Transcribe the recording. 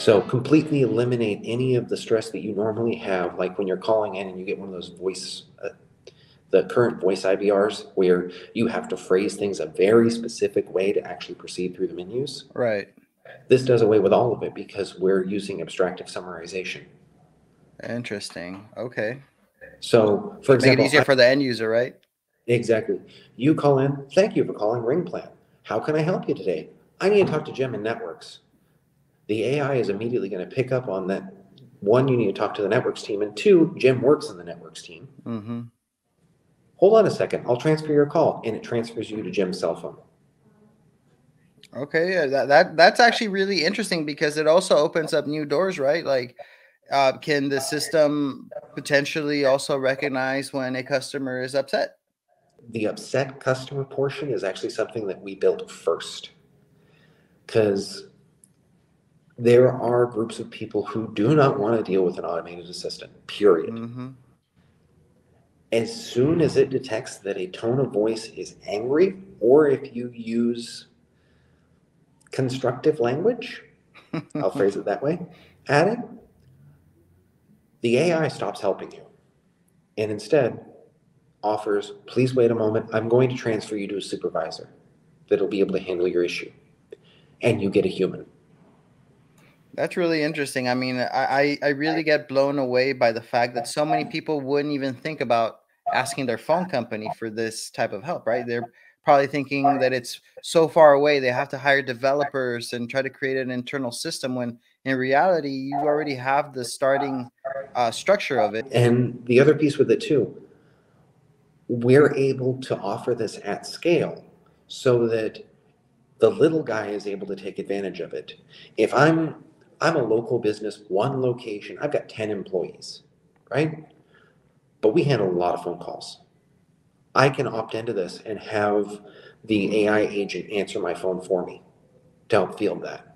So completely eliminate any of the stress that you normally have, like when you're calling in and you get one of those the current voice IVRs, where you have to phrase things a very specific way to actually proceed through the menus. Right. This does away with all of it because we're using abstractive summarization. Interesting. Okay. So, for Just make it example, easier for the end user, right? exactly. You call in, thank you for calling RingPlan. How can I help you today? I need to talk to Jim in networks. The AI is immediately going to pick up on that. One, you need to talk to the networks team, and two, Jim works in the networks team. Mm-hmm. Hold on a second, I'll transfer your call, and it transfers you to Jim's cell phone. Okay, yeah, that's actually really interesting because it also opens up new doors, right? Like, can the system potentially also recognize when a customer is upset? The upset customer portion is actually something that we built first, because there are groups of people who do not want to deal with an automated assistant, period. Mm-hmm. As soon as it detects that a tone of voice is angry, or if you use constructive language, I'll phrase it that way, at it, the AI stops helping you and instead offers, please wait a moment, I'm going to transfer you to a supervisor that'll be able to handle your issue. And you get a human. That's really interesting. I mean, I really get blown away by the fact that so many people wouldn't even think about asking their phone company for this type of help, right? They're probably thinking that it's so far away, they have to hire developers and try to create an internal system when in reality, you already have the starting structure of it. And the other piece with it too, we're able to offer this at scale so that the little guy is able to take advantage of it. If I'm a local business, one location, I've got 10 employees, right? But we handle a lot of phone calls. I can opt into this and have the AI agent answer my phone for me to help field that.